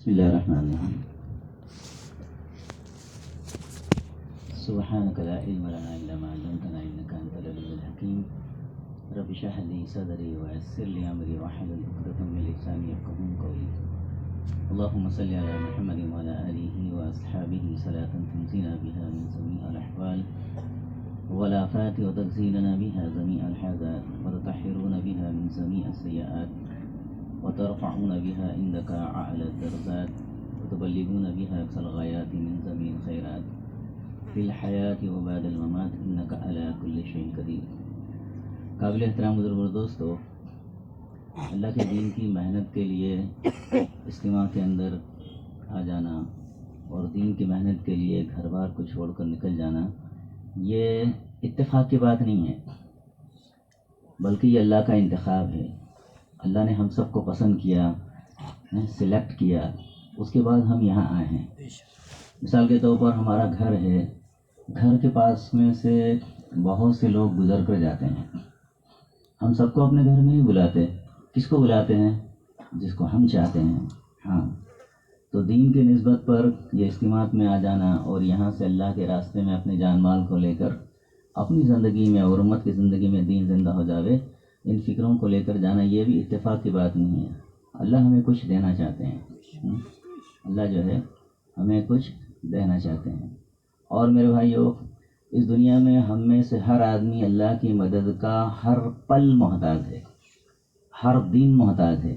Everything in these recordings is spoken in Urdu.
بسم الله الرحمن الرحيم. سبحانك لا علم لنا إلا ما علمتنا إنك أنت العليم الحكيم. رب اشرح لي صدري ويسر لي أمري واحلل عقدة من لساني يفقهوا قولي. اللهم صل على محمد وعلى آله وأصحابه صلاة تنجينا بها من جميع الأحوال والآفات وتجزيلنا بها جميع الحاجات وتطهرون بها من جميع السيئات وترفعون بها عندك أعلى الدرجات وتبلغون بها أقصى الغايات من جميع الخيرات في الحياة وبعد الممات إنك على كل شيء قدير. قابل احترام بزرگ اور دوستو، اللہ کے دین کی محنت کے لیے اجتماع کے اندر آ جانا اور دین کی محنت کے لیے گھر بار کو چھوڑ کر نکل جانا، یہ اتفاق کی بات نہیں ہے، بلکہ یہ اللہ کا انتخاب ہے. اللہ نے ہم سب کو پسند کیا، سلیکٹ کیا، اس کے بعد ہم یہاں آئے ہیں. مثال کے طور پر ہمارا گھر ہے، گھر کے پاس میں سے بہت سے لوگ گزر کر جاتے ہیں. ہم سب کو اپنے گھر میں ہی بلاتے. کس کو بلاتے ہیں؟ جس کو ہم چاہتے ہیں. ہاں، تو دین کے نسبت پر یہ اجتماعات میں آ جانا اور یہاں سے اللہ کے راستے میں اپنے جان مال کو لے کر اپنی زندگی میں اور امت کی زندگی میں دین زندہ ہو جاوے، ان فکروں کو لے کر جانا، یہ بھی اتفاق کی بات نہیں ہے. اللہ ہمیں کچھ دینا چاہتے ہیں. اللہ جو ہے ہمیں کچھ دینا چاہتے ہیں. اور میرے بھائیو، اس دنیا میں ہم میں سے ہر آدمی اللہ کی مدد کا ہر پل محتاج ہے، ہر دن محتاج ہے.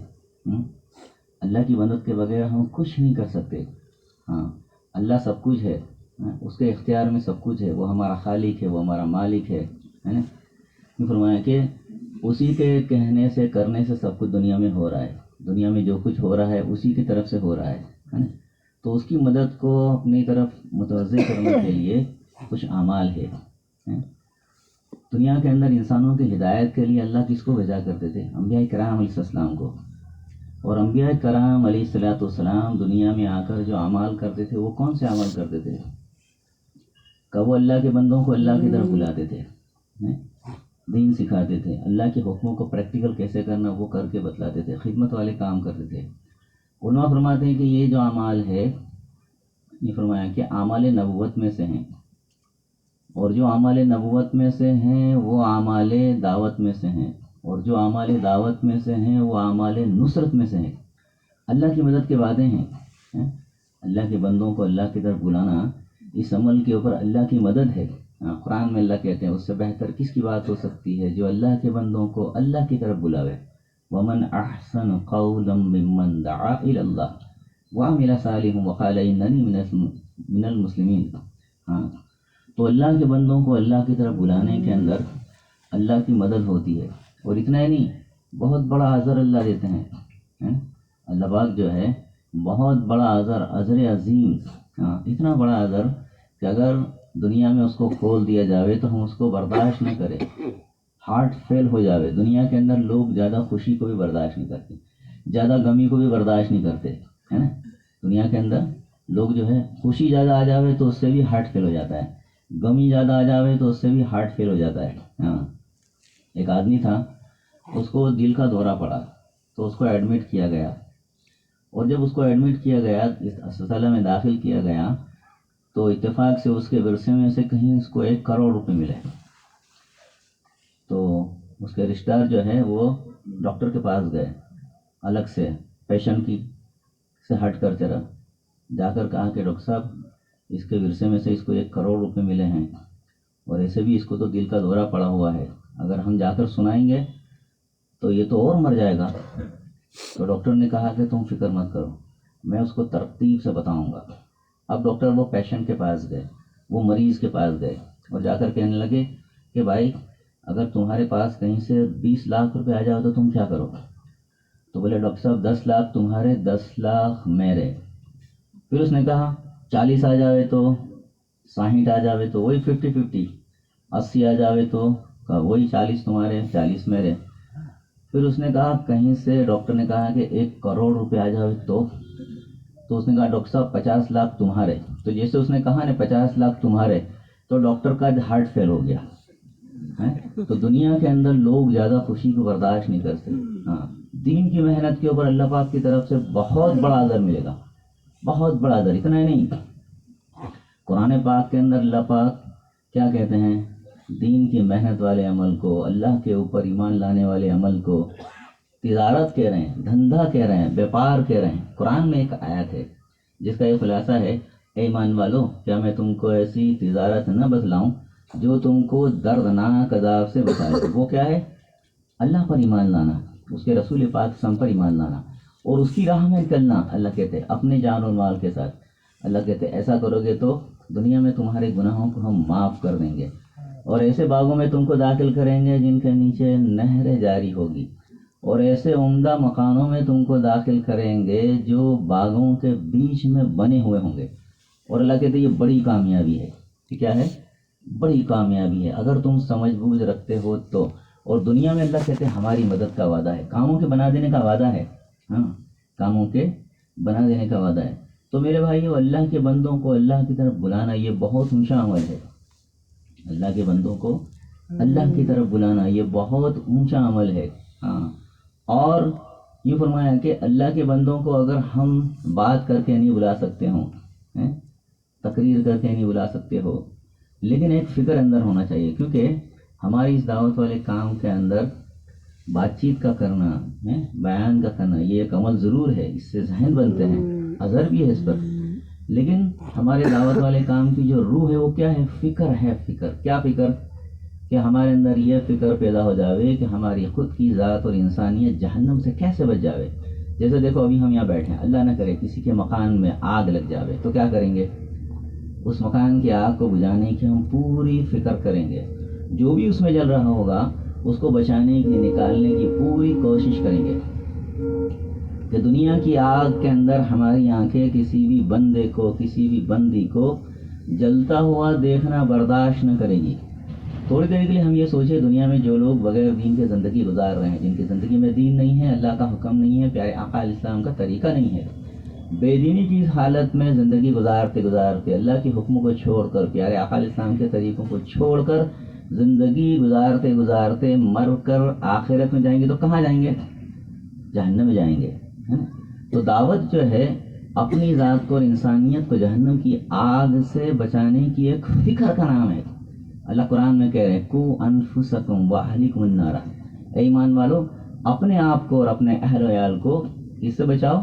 اللہ کی مدد کے بغیر ہم کچھ نہیں کر سکتے. ہاں، اللہ سب کچھ ہے، اس کے اختیار میں سب کچھ ہے. وہ ہمارا خالق ہے، وہ ہمارا مالک ہے نا. فرمایا کہ اسی کے کہنے سے کرنے سے سب کچھ دنیا میں ہو رہا ہے. دنیا میں جو کچھ ہو رہا ہے اسی کی طرف سے ہو رہا ہے نا. تو اس کی مدد کو اپنی طرف متوجہ کرنے کے لیے کچھ اعمال ہے. دنیا کے اندر انسانوں کی ہدایت کے لیے اللہ کس کو بھیجا کرتے تھے؟ انبیاء کرام علیہ السلام کو. اور انبیاء کرام علیہ السلام دنیا میں آ کر جو اعمال کرتے تھے وہ کون سے اعمال کرتے تھے؟ کہ وہ اللہ کے بندوں کو اللہ کی طرف بلاتے تھے، دین سکھاتے تھے، اللہ کے حکموں کو پریکٹیکل کیسے کرنا وہ کر کے بتلاتے تھے، خدمت والے کام کرتے تھے. علماء فرماتے ہیں کہ یہ جو اعمال ہے، یہ فرمایا کہ اعمال نبوت میں سے ہیں، اور جو اعمال نبوت میں سے ہیں وہ اعمال دعوت میں سے ہیں، اور جو اعمال دعوت میں سے ہیں وہ اعمال نصرت میں سے ہیں. اللہ کی مدد کے وعدے ہیں. اللہ کے بندوں کو اللہ کی طرف بلانا، اس عمل کے اوپر اللہ کی مدد ہے. قرآن میں اللہ کہتے ہیں اس سے بہتر کس کی بات ہو سکتی ہے جو اللہ کے بندوں کو اللہ کی طرف بلاوے. وَمَنْ أَحْسَنُ قَوْلًا مِّمَّنْ دَعَا إِلَى اللَّهِ وَعَمِلَ صَالِحًا وَقَالَ إِنَّنِي مِنَ الْمُسْلِمِينَ. ہاں، تو اللہ کے بندوں کو اللہ کی طرف بلانے کے اندر اللہ کی مدد ہوتی ہے. اور اتنا ہی نہیں، بہت بڑا اجر اللہ دیتے ہیں. اللہ پاک جو ہے بہت بڑا اجر، اجر عظیم. ہاں، اتنا بڑا اجر کہ اگر دنیا میں اس کو کھول دیا جاوے تو ہم اس کو برداشت نہ کریں، ہارٹ فیل ہو جاوے. دنیا کے اندر لوگ زیادہ خوشی کو بھی برداشت نہیں کرتے، زیادہ غمی کو بھی برداشت نہیں کرتے، ہے نا. دنیا کے اندر لوگ جو ہے خوشی زیادہ آ جاوے تو اس سے بھی ہارٹ فیل ہو جاتا ہے، غمی زیادہ آ جاوے تو اس سے بھی ہارٹ فیل ہو جاتا ہے. ہاں، ایک آدمی تھا، اس کو دل کا دورہ پڑا تو اس کو ایڈمٹ کیا گیا. اور جب اس کو ایڈمٹ کیا گیا، اسپتال میں داخل کیا گیا، تو اتفاق سے اس کے ورثے میں سے کہیں اس کو 1 کروڑ روپے ملے. تو اس کے رشتہ دار جو ہے وہ ڈاکٹر کے پاس گئے، الگ سے پیشنٹ کی سے ہٹ کر چلا جا کر کہا کہ ڈاکٹر صاحب اس کے ورثے میں سے اس کو 1 کروڑ روپے ملے ہیں، اور ایسے بھی اس کو تو دل کا دورہ پڑا ہوا ہے، اگر ہم جا کر سنائیں گے تو یہ تو اور مر جائے گا. تو ڈاکٹر نے کہا کہ تم فکر مت کرو، میں اس کو ترتیب سے بتاؤں گا. اب ڈاکٹر وہ پیشنٹ کے پاس گئے، وہ مریض کے پاس گئے اور جا کر کہنے لگے کہ بھائی اگر تمہارے پاس کہیں سے 20 لاکھ روپے آ جاؤ تو تم کیا کرو؟ تو بولے ڈاکٹر صاحب 10 لاکھ تمہارے، 10 لاکھ میرے. پھر اس نے کہا 40 آ جاوے تو 60 آ جاوے تو وہی 50-50، 80 آ جاوے تو وہی 40 تمہارے 40 میرے. پھر اس نے کہا کہیں سے، ڈاکٹر نے کہا کہ 1 کروڑ روپے آ جاوے تو اس نے کہا ڈاکٹر صاحب 50 لاکھ تمہارے. تو جیسے اس نے کہا نا 50 لاکھ تمہارے، تو ڈاکٹر کا ہارٹ فیل ہو گیا. تو دنیا کے اندر لوگ زیادہ خوشی کو برداشت نہیں کرتے. ہاں، دین کی محنت کے اوپر اللہ پاک کی طرف سے بہت بڑا اجر ملے گا. بہت بڑا اجر، اتنا ہی نہیں، قرآن پاک کے اندر اللہ پاک کیا کہتے ہیں؟ دین کی محنت والے عمل کو، اللہ کے اوپر ایمان لانے والے عمل کو تجارت کہہ رہے ہیں، دھندا کہہ رہے ہیں، بیپار کہہ رہے ہیں۔ قرآن میں ایک آیت ہے جس کا یہ خلاصہ ہے: اے ایمان والو، کیا میں تم کو ایسی تجارت نہ بتلاؤں جو تم کو دردناک عذاب سے بچائے؟ وہ کیا ہے؟ اللہ پر ایمان لانا، اس کے رسول پاک صلی اللہ علیہ وسلم پر ایمان لانا اور اس کی راہ میں نکلنا۔ اللہ کہتے ہیں اپنے جان اور مال کے ساتھ، اللہ کہتے ہیں ایسا کرو گے تو دنیا میں تمہارے گناہوں کو ہم معاف کر دیں گے اور ایسے باغوں میں تم کو داخل کریں گے جن کے نیچے نہریں جاری ہوگی، اور ایسے عمدہ مکانوں میں تم کو داخل کریں گے جو باغوں کے بیچ میں بنے ہوئے ہوں گے۔ اور اللہ کہتے ہیں یہ بڑی کامیابی ہے۔ یہ کیا ہے؟ بڑی کامیابی ہے اگر تم سمجھ بوجھ رکھتے ہو تو۔ اور دنیا میں اللہ کہتے ہیں ہماری مدد کا وعدہ ہے، کاموں کے بنا دینے کا وعدہ ہے، ہاں کاموں کے بنا دینے کا وعدہ ہے۔ تو میرے بھائیو، اللہ کے بندوں کو اللہ کی طرف بلانا یہ بہت اونچا عمل ہے۔ اللہ کے بندوں کو اللہ کی طرف بلانا یہ بہت اونچا عمل ہے، ہاں۔ اور یوں فرمایا کہ اللہ کے بندوں کو اگر ہم بات کر کے نہیں بلا سکتے ہوں، تقریر کر کے نہیں بلا سکتے ہو، لیکن ایک فکر اندر ہونا چاہیے، کیونکہ ہماری اس دعوت والے کام کے اندر بات چیت کا کرنا، بیان کا کرنا، یہ ایک عمل ضرور ہے، اس سے ذہن بنتے ہیں، اثر بھی ہے اس پر، لیکن ہمارے دعوت والے کام کی جو روح ہے وہ کیا ہے؟ فکر ہے۔ فکر کیا؟ فکر کہ ہمارے اندر یہ فکر پیدا ہو جاوے کہ ہماری خود کی ذات اور انسانیت جہنم سے کیسے بچ جاوے۔ جیسے دیکھو ابھی ہم یہاں بیٹھے ہیں، اللہ نہ کرے کسی کے مکان میں آگ لگ جاوے تو کیا کریں گے؟ اس مکان کی آگ کو بجھانے کی ہم پوری فکر کریں گے، جو بھی اس میں جل رہا ہوگا اس کو بچانے کی، نکالنے کی پوری کوشش کریں گے۔ کہ دنیا کی آگ کے اندر ہماری آنکھیں کسی بھی بندے کو، کسی بھی بندی کو جلتا ہوا دیکھنا برداشت نہ کرے گی۔ تھوڑی دیر کے لیے ہم یہ سوچیں، دنیا میں جو لوگ بغیر دین کے زندگی گزار رہے ہیں، جن کی زندگی میں دین نہیں ہے، اللہ کا حکم نہیں ہے، پیارے آقا علیہ السلام کا طریقہ نہیں ہے، بے دینی کی حالت میں زندگی گزارتے گزارتے اللہ کے حکموں کو چھوڑ کر، پیارے آقا علیہ السلام کے طریقوں کو چھوڑ کر زندگی گزارتے گزارتے مر کر آخرت میں جائیں گے تو کہاں جائیں گے؟ جہنم میں جائیں گے، ہے نا؟ تو دعوت جو ہے اپنی ذات کو اور انسانیت کو جہنم کی آگ سے بچانے کی ایک فکر کا نام ہے۔ اللہ قرآن میں کہہ رہے ہیں قوا انفسکم واہلیکم النار، اے ایمان والو اپنے آپ کو اور اپنے اہل و عیال کو کس سے بچاؤ؟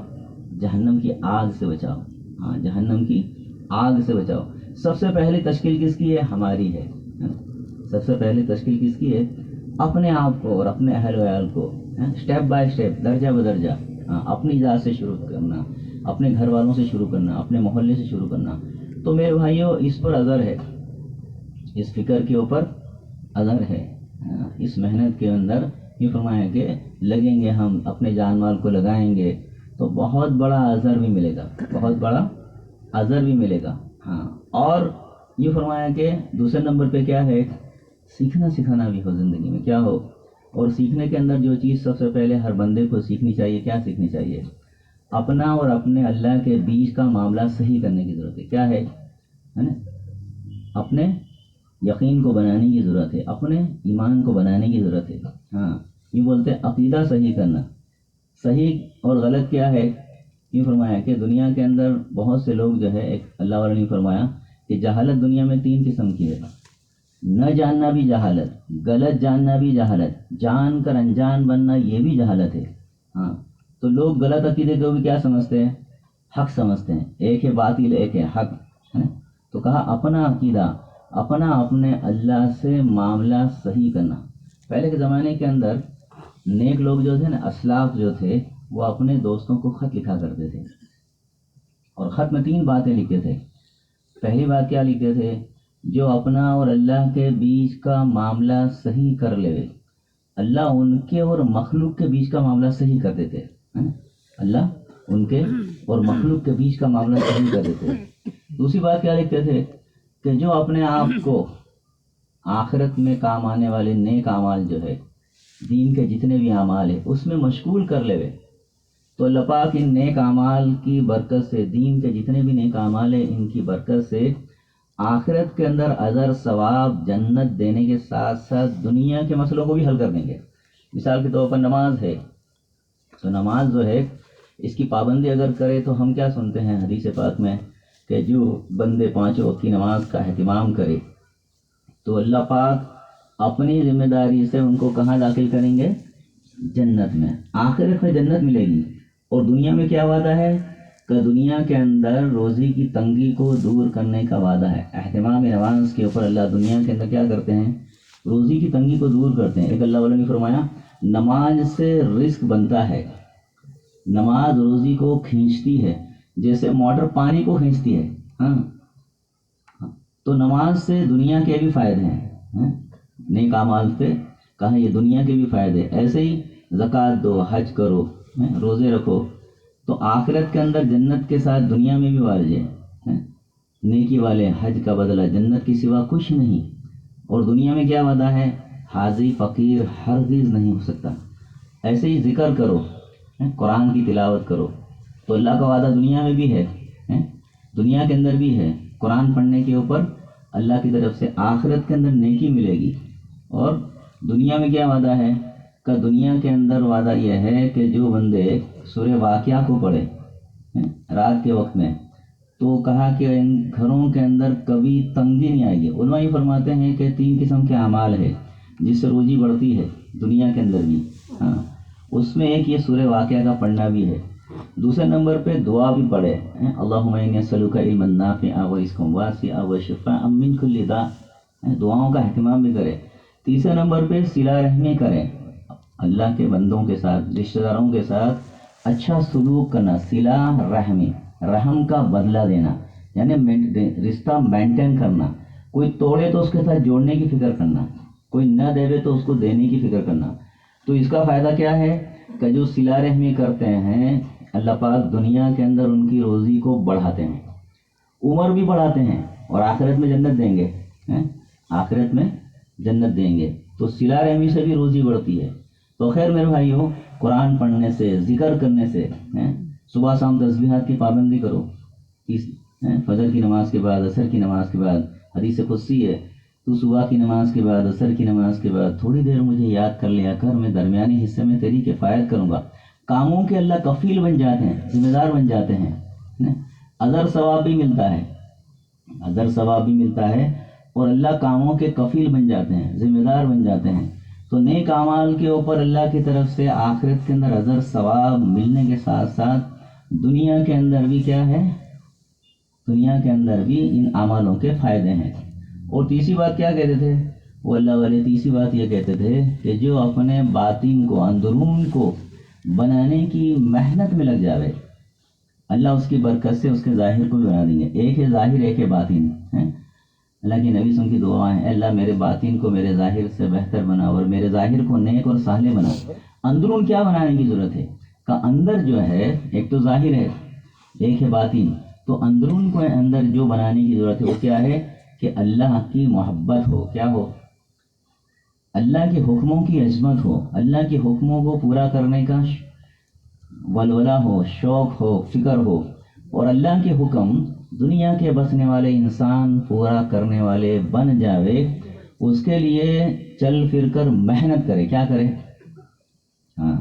جہنم کی آگ سے بچاؤ، ہاں جہنم کی آگ سے بچاؤ۔ سب سے پہلی تشکیل کس کی ہے؟ ہماری ہے۔ سب سے پہلی تشکیل کس کی ہے؟ اپنے آپ کو اور اپنے اہل و عیال کو اسٹیپ بائی اسٹیپ، درجہ بدرجہ، اپنی ذات سے شروع کرنا، اپنے گھر والوں سے شروع کرنا، اپنے محلے سے شروع کرنا۔ تو میرے بھائیو اس پر اثر ہے، اس فکر کے اوپر اثر ہے، اس محنت کے اندر یہ فرمایا کہ لگیں گے، ہم اپنے جان مال کو لگائیں گے تو بہت بڑا اثر بھی ملے گا، بہت بڑا اثر بھی ملے گا، ہاں۔ اور یہ فرمایا کہ دوسرے نمبر پہ کیا ہے؟ سیکھنا سکھانا بھی ہو زندگی میں، کیا ہو؟ اور سیکھنے کے اندر جو چیز سب سے پہلے ہر بندے کو سیکھنی چاہیے، کیا سیکھنی چاہیے؟ اپنا اور اپنے اللہ کے بیچ کا معاملہ صحیح کرنے کی ضرورت ہے۔ کیا ہے نا؟ اپنے یقین کو بنانے کی ضرورت ہے، اپنے ایمان کو بنانے کی ضرورت ہے، ہاں۔ یہ بولتے ہیں عقیدہ صحیح کرنا۔ صحیح اور غلط کیا ہے؟ یہ فرمایا کہ دنیا کے اندر بہت سے لوگ جو ہے، ایک اللہ والے نے فرمایا کہ جہالت دنیا میں 3 قسم کی ہے، نہ جاننا بھی جہالت، غلط جاننا بھی جہالت، جان کر انجان بننا یہ بھی جہالت ہے، ہاں۔ تو لوگ غلط عقیدے کو بھی کیا سمجھتے ہیں؟ حق سمجھتے ہیں، ایک ہے باطل ایک ہے حق، ہے نا؟ تو کہا اپنا عقیدہ، اپنا اپنے اللہ سے معاملہ صحیح کرنا۔ پہلے کے زمانے کے اندر نیک لوگ جو تھے نا، اسلاف جو تھے، وہ اپنے دوستوں کو خط لکھا کرتے تھے، اور خط میں 3 باتیں لکھتے تھے۔ پہلی بات کیا لکھتے تھے؟ جو اپنا اور اللہ کے بیچ کا معاملہ صحیح کر لے، اللہ ان کے اور مخلوق کے بیچ کا معاملہ صحیح کر دیتے، اللہ ان کے اور مخلوق کے بیچ کا معاملہ صحیح کر دیتے۔ دوسری بات کیا لکھتے تھے؟ کہ جو اپنے آپ کو آخرت میں کام آنے والے نیک اعمال جو ہے، دین کے جتنے بھی اعمال ہیں اس میں مشغول کر لے، تو اللہ پاک ان نیک اعمال کی برکت سے، دین کے جتنے بھی نیک اعمال ہیں ان کی برکت سے آخرت کے اندر اجر ثواب جنت دینے کے ساتھ ساتھ دنیا کے مسئلوں کو بھی حل کر دیں گے۔ مثال کے طور پر نماز ہے، تو نماز جو ہے اس کی پابندی اگر کرے تو ہم کیا سنتے ہیں حدیث پاک میں کہ جو بندے 5 وقت کی نماز کا اہتمام کرے تو اللہ پاک اپنی ذمہ داری سے ان کو کہاں داخل کریں گے؟ جنت میں، آخرت میں جنت ملے گی۔ اور دنیا میں کیا وعدہ ہے کہ دنیا کے اندر روزی کی تنگی کو دور کرنے کا وعدہ ہے۔ اہتمام نماز کے اوپر اللہ دنیا کے اندر کیا کرتے ہیں؟ روزی کی تنگی کو دور کرتے ہیں۔ ایک اللہ والے نے فرمایا نماز سے رزق بنتا ہے، نماز روزی کو کھینچتی ہے جیسے موٹر پانی کو کھینچتی ہے۔ ہاں، تو نماز سے دنیا کے بھی فائدے ہیں، نیک اعمال سے کہا یہ دنیا کے بھی فائدے۔ ایسے ہی زکوٰۃ دو، حج کرو، روزے رکھو، تو آخرت کے اندر جنت کے ساتھ دنیا میں بھی وارث ہے۔ نیکی والے حج کا بدلہ جنت کے سوا کچھ نہیں۔ اور دنیا میں کیا وعدہ ہے؟ حاجی فقیر ہرگز نہیں ہو سکتا۔ ایسے ہی ذکر کرو، قرآن کی تلاوت کرو، تو اللہ کا وعدہ دنیا میں بھی ہے، دنیا کے اندر بھی ہے۔ قرآن پڑھنے کے اوپر اللہ کی طرف سے آخرت کے اندر نیکی ملے گی۔ اور دنیا میں کیا وعدہ ہے کہ دنیا کے اندر وعدہ یہ ہے کہ جو بندے سورہ واقعہ کو پڑھے رات کے وقت میں، تو کہا کہ ان گھروں کے اندر کبھی تنگی نہیں آئے گی۔ علماء یہ فرماتے ہیں کہ 3 قسم کے اعمال ہے جس سے روزی بڑھتی ہے دنیا کے اندر بھی، ہاں، اس میں ایک یہ سورہ واقعہ کا پڑھنا بھی ہے۔ دوسرے نمبر پہ دعا بھی پڑھے، اللہم انی اسألک علما نافعا ورزقا واسعا وشفاء من کل داء، دعاؤں کا اہتمام بھی کرے۔ تیسرے نمبر پہ صلہ رحمی کرے، اللہ کے بندوں کے ساتھ، رشتہ داروں کے ساتھ اچھا سلوک کرنا، صلہ رحمی، رحم کا بدلہ دینا، یعنی رشتہ مینٹین کرنا۔ کوئی توڑے تو اس کے ساتھ جوڑنے کی فکر کرنا، کوئی نہ دے تو اس کو دینے کی فکر کرنا۔ تو اس کا فائدہ کیا ہے کہ جو صلہ رحمی کرتے ہیں اللہ پاک دنیا کے اندر ان کی روزی کو بڑھاتے ہیں، عمر بھی بڑھاتے ہیں، اور آخرت میں جنت دیں گے، آخرت میں جنت دیں گے۔ تو صلہ رحمی سے بھی روزی بڑھتی ہے۔ تو خیر میرے بھائیو، قرآن پڑھنے سے، ذکر کرنے سے، صبح شام تسبیحات کی پابندی کرو، فجر کی نماز کے بعد، عصر کی نماز کے بعد، حدیث قدسی ہے تو صبح کی نماز کے بعد، عصر کی نماز کے بعد تھوڑی دیر مجھے یاد کر لیا کر، میں درمیانی حصے میں تیری کفایت کروں گا۔ کاموں کے اللہ کفیل بن جاتے ہیں، ذمہ دار بن جاتے ہیں، اجر ثواب بھی ملتا ہے، اجر ثواب بھی ملتا ہے، اور اللہ کاموں کے کفیل بن جاتے ہیں، ذمہ دار بن جاتے ہیں۔ تو نیک اعمال کے اوپر اللہ کی طرف سے آخرت کے اندر اجر ثواب ملنے کے ساتھ ساتھ دنیا کے اندر بھی کیا ہے؟ دنیا کے اندر بھی ان اعمالوں کے فائدے ہیں۔ اور تیسری بات کیا کہتے تھے وہ اللہ والے؟ تیسری بات یہ کہتے تھے کہ جو اپنے باطن کو، اندرون کو بنانے کی محنت میں لگ جاوے، اللہ اس کی برکت سے اس کے ظاہر کو بھی بنا دیں گے۔ ایک ہے ظاہر، ایک ہے باطن، اللہ کی نبی کی دعا ہے، اللہ میرے باطن کو میرے ظاہر سے بہتر بنا، اور میرے ظاہر کو نیک اور صالح بنا۔ اندرون کیا بنانے کی ضرورت ہے کہ اندر جو ہے، ایک تو ظاہر ہے، ایک ہے باطن، تو اندرون کو اندر جو بنانے کی ضرورت ہے وہ کیا ہے کہ اللہ کی محبت ہو، کیا ہو؟ اللہ کے حکموں کی عظمت ہو، اللہ کے حکموں کو پورا کرنے کا ولولہ ہو، شوق ہو، فکر ہو، اور اللہ کے حکم دنیا کے بسنے والے انسان پورا کرنے والے بن جاوے، اس کے لیے چل پھر کر محنت کرے، کیا کرے؟ ہاں،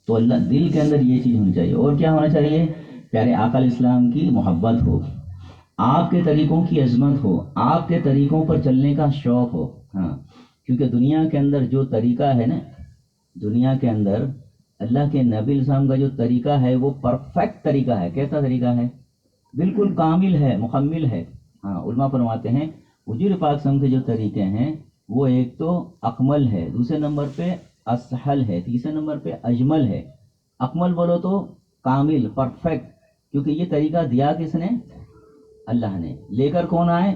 تو اللہ دل کے اندر یہ چیز ہونی چاہیے۔ اور کیا ہونا چاہیے؟ پیارے آقا علیہ السلام کی محبت ہو، آپ کے طریقوں کی عظمت ہو، آپ کے طریقوں پر چلنے کا شوق ہو۔ ہاں، کیونکہ دنیا کے اندر جو طریقہ ہے نا، دنیا کے اندر اللہ کے نبی علیہ السلام کا جو طریقہ ہے وہ پرفیکٹ طریقہ ہے۔ کیسا طریقہ ہے؟ بالکل کامل ہے، مکمل ہے۔ ہاں، علماء فرماتے ہیں حضور پاک صلی اللہ علیہ وسلم کے جو طریقے ہیں وہ ایک تو اکمل ہے، دوسرے نمبر پہ اسہل ہے، تیسرے نمبر پہ اجمل ہے۔ اکمل بولو تو کامل، پرفیکٹ، کیونکہ یہ طریقہ دیا کس نے؟ اللہ نے۔ لے کر کون آئے؟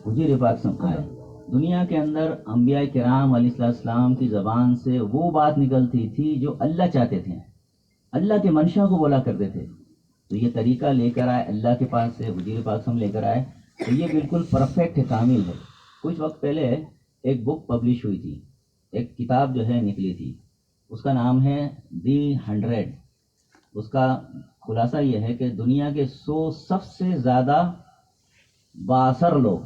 حضور پاک صلی اللہ علیہ وسلم آئے۔ دنیا کے اندر انبیاء کرام علیہ السلام کی زبان سے وہ بات نکلتی تھی جو اللہ چاہتے تھے، اللہ کے منشا کو بولا کرتے تھے۔ تو یہ طریقہ لے کر آئے اللہ کے پاس سے، حضور پاک صلی اللہ علیہ وسلم لے کر آئے، تو یہ بالکل پرفیکٹ ہے، کامل ہے۔ کچھ وقت پہلے ایک بک پبلش ہوئی تھی، ایک کتاب جو ہے نکلی تھی، اس کا نام ہے دی 100۔ اس کا خلاصہ یہ ہے کہ دنیا کے 100 سب سے زیادہ بااثر لوگ،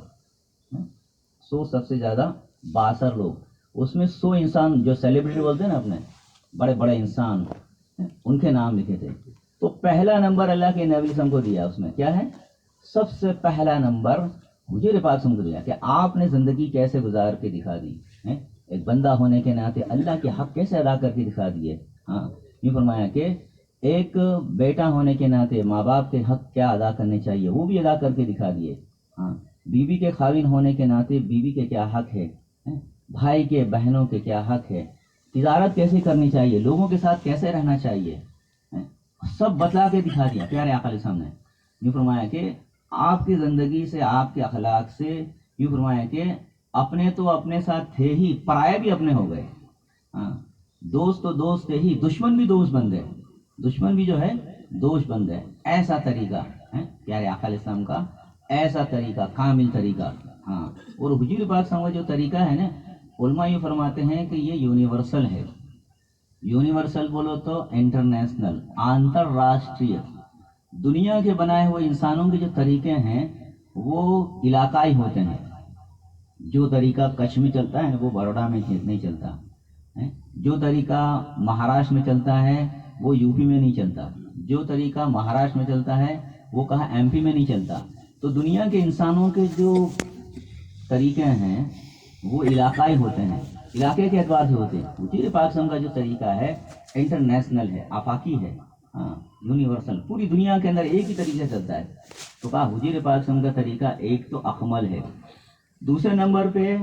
100 سب سے زیادہ بااثر لوگ، اس میں 100 انسان جو سیلیبریٹی بولتے ہیں نا اپنے، بڑے بڑے انسان، ان کے نام لکھے تھے۔ تو پہلا نمبر اللہ کے نبی وسلم کو دیا، اس میں کیا ہے؟ سب سے پہلا نمبر حضور پاک صلی اللہ علیہ وسلم کو دیا کہ آپ نے زندگی کیسے گزار کے دکھا دی ہے، ایک بندہ ہونے کے ناطے اللہ کے حق کیسے ادا کر کے دکھا دیے۔ ہاں، یہ فرمایا کہ ایک بیٹا ہونے کے ناطے ماں باپ کے حق کیا ادا کرنے چاہیے وہ بھی ادا کر کے دکھا دیے۔ ہاں، بیوی کے خاوند ہونے کے ناطے بیوی کے کیا حق ہے، بھائی کے بہنوں کے کیا حق ہے، تجارت کیسے کرنی چاہیے، لوگوں کے ساتھ کیسے رہنا چاہیے، سب بتلا کے دکھا دیا پیارے آقا علیہ السلام نے۔ یوں فرمایا کہ آپ کی زندگی سے، آپ کے اخلاق سے، یوں فرمایا کہ اپنے تو اپنے ساتھ تھے ہی، پرائے بھی اپنے ہو گئے۔ ہاں، دوست تو دوست تھے ہی، دشمن بھی دوست بن گئے، دشمن بھی جو ہے دوست بن گئے۔ ایسا طریقہ ہے پیارے آقا علیہ السلام کا، ایسا طریقہ، کامل طریقہ۔ ہاں، اور حضور پاک صلی اللہ علیہ وسلم کا جو طریقہ ہے نا، علماء یہ فرماتے ہیں کہ یہ یونیورسل ہے۔ یونیورسل بولو تو انٹرنیشنل، آنتر راشٹریہ، دنیا کے بنائے ہوئے انسانوں کے جو طریقے ہیں وہ علاقائی ہوتے ہیں۔ جو طریقہ کچھ میں چلتا ہے وہ بروڈا میں نہیں چلتا، جو طریقہ مہاراشٹر میں چلتا ہے وہ یو پی میں نہیں چلتا، جو طریقہ مہاراشٹر میں چلتا ہے وہ کہاں ایم پی میں نہیں چلتا۔ تو دنیا کے انسانوں کے جو طریقے ہیں وہ علاقائی ہوتے ہیں، علاقے کے اعتبار سے ہوتے ہیں۔ حضور پاک صلی اللہ علیہ وسلم کا جو طریقہ ہے انٹرنیشنل ہے، آفاقی ہے، ہاں، یونیورسل، پوری دنیا کے اندر ایک ہی طریقے سے چلتا ہے۔ تو کہا حضور پاک صلی اللہ علیہ وسلم کا طریقہ ایک تو اکمل ہے، دوسرے نمبر پہ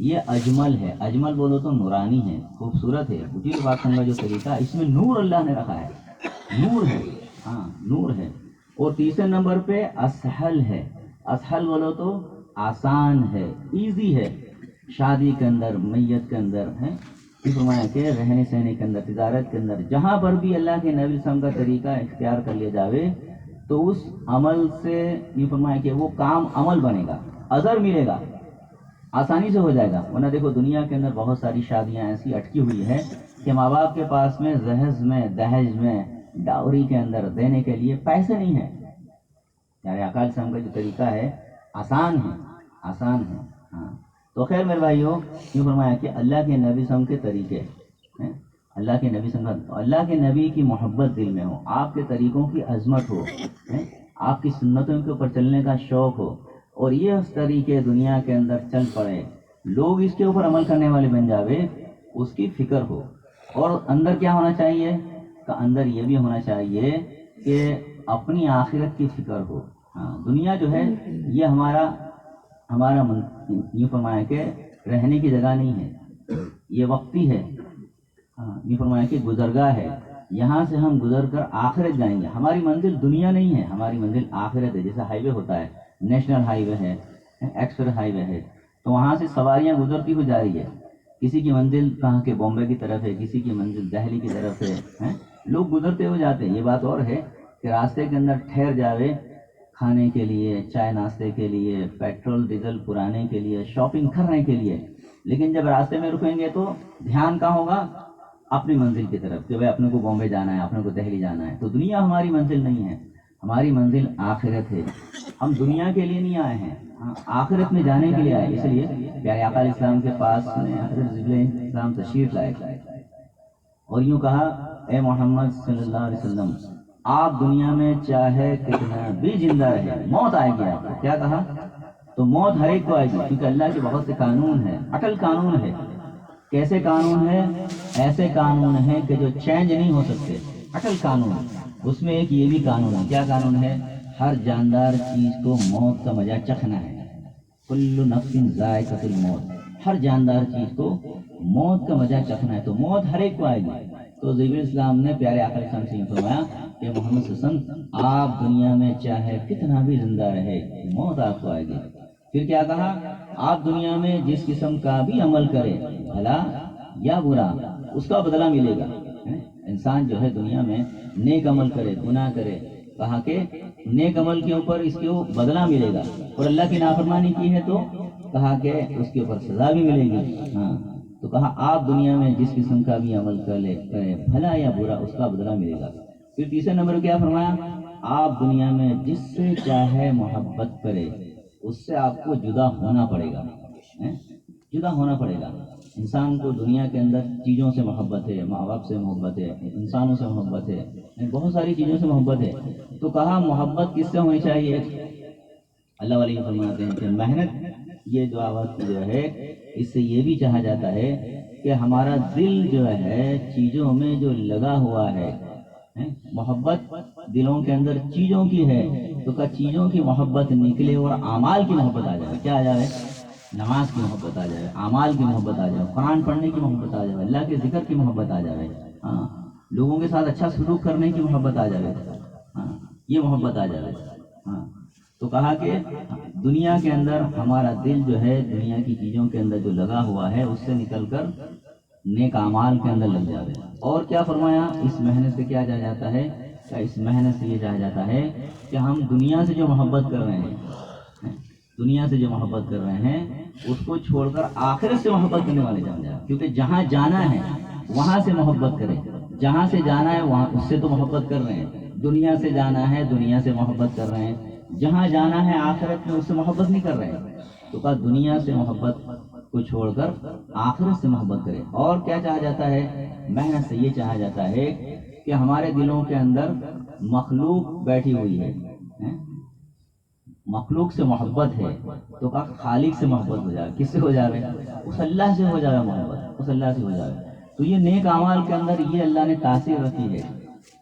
یہ اجمل ہے، اجمل بولو تو نورانی ہے، خوبصورت ہے۔ حضور پاک صلی اللہ علیہ وسلم کا جو طریقہ اس میں نور اللہ نے رکھا ہے، نور ہے، ہاں، نور ہے۔ اور تیسرے نمبر پہ اسہل ہے، اسہل بولو تو آسان ہے، ایزی ہے، شادی کے اندر، میت کے اندر ہے، فرمایا کہ رہنے سہنے کے اندر، تجارت کے اندر، جہاں پر بھی اللہ کے نبی صلی اللہ علیہ وسلم کا طریقہ اختیار کر لیا جاوے تو اس عمل سے یہ فرمایا کہ وہ کام عمل بنے گا، اثر ملے گا، آسانی سے ہو جائے گا۔ ورنہ دیکھو دنیا کے اندر بہت ساری شادیاں ایسی اٹکی ہوئی ہے کہ ماں باپ کے پاس میں جہیز میں، دہیج میں، ڈاوری کے اندر دینے کے لیے پیسے نہیں ہیں۔ یعنی آقا علیہ السلام کا جو طریقہ ہے آسان ہے، آسان ہے۔ ہاں، تو خیر میرے بھائیو، یوں فرمایا کہ اللہ کے نبی صلی اللہ علیہ وسلم کے طریقے ہیں، اللہ کے نبی صلی اللہ علیہ وسلم، اللہ کے نبی کی محبت دل میں ہو، آپ کے طریقوں کی عظمت ہو، آپ کی سنتوں کے اوپر چلنے کا شوق ہو، اور یہ اس طریقے دنیا کے اندر چل پڑے، لوگ اس کے اوپر عمل کرنے والے بن جاوے، اس کی فکر ہو۔ اور اندر کیا ہونا چاہیے؟ کہ اندر یہ بھی ہونا چاہیے کہ اپنی آخرت کی فکر ہو۔ ہاں، دنیا جو ہے یہ ہمارا یوں فرمایا کہ رہنے کی جگہ نہیں ہے، یہ وقتی ہے۔ ہاں، یہ فرمایا کہ گزرگاہ ہے، یہاں سے ہم گزر کر آخرت جائیں گے۔ ہماری منزل دنیا نہیں ہے، ہماری منزل آخرت ہے۔ جیسے ہائی وے ہوتا ہے، نیشنل ہائی وے ہے، ایکسپریس ہائی وے ہے، تو وہاں سے سواریاں گزرتی ہوئی جا رہی ہے۔ کسی کی منزل کہاں کے بامبے کی طرف ہے، کسی کی منزل دہلی کی طرف ہے، لوگ گزرتے ہوئے جاتے ہیں۔ یہ بات اور ہے کہ راستے کے اندر ٹھہر جاوے کھانے کے لیے، چائے ناشتے کے لیے، پیٹرول ڈیزل پرانے کے لیے، شاپنگ کرنے کے لیے، لیکن جب راستے میں رکیں گے تو دھیان کہاں ہوگا؟ اپنی منزل کی طرف، کہ بھائی اپنے کو بامبے جانا ہے، اپنے کو دہلی جانا ہے۔ تو دنیا ہماری منزل نہیں ہے، ہماری منزل آخرت ہے۔ ہم دنیا کے لیے نہیں آئے ہیں، آخرت میں جانے کے لیے آئے۔ اس لیے پیارے آقا علیہ السلام کے پاس میں حضرت جبرائیل علیہ السلام تشریف لائے اور یوں کہا، اے محمد صلی اللہ علیہ وسلم، آپ دنیا میں چاہے کتنا بھی زندہ رہے، موت آئے گی آپ کو۔ کیا کہا؟ تو موت ہر ایک کو آئے گی، کیونکہ اللہ کے بہت سے قانون ہیں، اٹل قانون ہے۔ کیسے قانون ہے؟ ایسے قانون ہے کہ جو چینج نہیں ہو سکتے، اٹل قانون۔ اس میں ایک یہ بھی قانون ہے، کیا قانون ہے؟ ہر جاندار چیز کو موت کا مزہ چکھنا ہے، کل نفس ذائقۃ الموت، ہر جاندار چیز کو موت کا مزہ چکھنا ہے۔ تو موت ہر ایک کو آئے گی۔ تو جبرائیل علیہ السلام نے پیارے آقا علیہ السلام سے فرمایا کہ محمد صلی اللہ علیہ وسلم، آپ دنیا میں چاہے کتنا بھی زندہ رہے، موت آپ کو آئے گی۔ پھر کیا کہا؟ آپ دنیا میں جس قسم کا بھی عمل کرے، بھلا یا برا، اس کا بدلہ ملے گا۔ انسان جو ہے دنیا میں نیک عمل کرے، گناہ کرے، کہا کہ نیک عمل کے اوپر اس کو بدلہ ملے گا، اور اللہ کی نافرمانی کی ہے تو کہا کہ اس کے اوپر سزا بھی ملے گی۔ ہاں، تو کہا آپ دنیا میں جس قسم کا بھی عمل کرے، بھلا یا برا، اس کا بدلہ ملے گا۔ پھر تیسرے نمبر کیا فرمایا؟ آپ دنیا میں جس سے چاہے محبت کرے، اس سے آپ کو جدا ہونا پڑے گا، جدا ہونا پڑے گا۔ انسان کو دنیا کے اندر چیزوں سے محبت ہے، ماں باپ سے محبت ہے، انسانوں سے محبت ہے، بہت ساری چیزوں سے محبت ہے. تو کہا محبت کس سے ہونی چاہیے؟ اللہ والی فرماتے ہیں کہ محنت یہ دعوت جو ہے اس سے یہ بھی چاہا جاتا ہے کہ ہمارا دل جو ہے چیزوں میں جو لگا ہوا ہے، محبت دلوں کے اندر چیزوں کی ہے، تو کہ چیزوں کی محبت نکلے اور اعمال کی محبت آ جائے. کیا آ جائے؟ نماز کی محبت آ جائے، اعمال کی محبت آ جائے، قرآن پڑھنے کی محبت آ جائے، اللہ کے ذکر کی محبت آ جائے، ہاں لوگوں کے ساتھ اچھا سلوک کرنے کی محبت آ جائے، ہاں یہ محبت آ جائے. ہاں تو کہا کہ دنیا کے اندر ہمارا دل جو ہے دنیا کی چیزوں کے اندر جو لگا ہوا ہے اس سے نکل کر نیک اعمال کے اندر لگ جاوے. اور کیا فرمایا؟ اس محنت سے کیا چاہا جاتا ہے؟ کیا اس محنت سے یہ چاہا جاتا ہے کہ ہم دنیا سے جو محبت کر رہے ہیں، دنیا سے جو محبت کر رہے ہیں اس کو چھوڑ کر آخرت سے محبت کرنے والے جان جائیں. کیونکہ جہاں جانا ہے وہاں سے محبت کریں، جہاں سے جانا ہے وہاں اس سے تو محبت کر رہے ہیں. دنیا سے جانا ہے دنیا سے محبت کر رہے ہیں، جہاں جانا ہے آخرت میں اس سے محبت نہیں کر رہے ہیں. تو کہا دنیا سے محبت کو چھوڑ کر آخرت سے محبت کرے. اور کیا چاہا جاتا ہے؟ محنت سے یہ چاہا جاتا ہے کہ ہمارے دلوں کے اندر مخلوق بیٹھی ہوئی ہے، مخلوق سے محبت ہے، تو کہا خالق سے محبت ہو جائے. کس سے ہو جائے؟ اس اللہ سے ہو جائے محبت، اس اللہ سے ہو جائے. تو یہ نیک اعمال کے اندر یہ اللہ نے تاثیر رکھی ہے،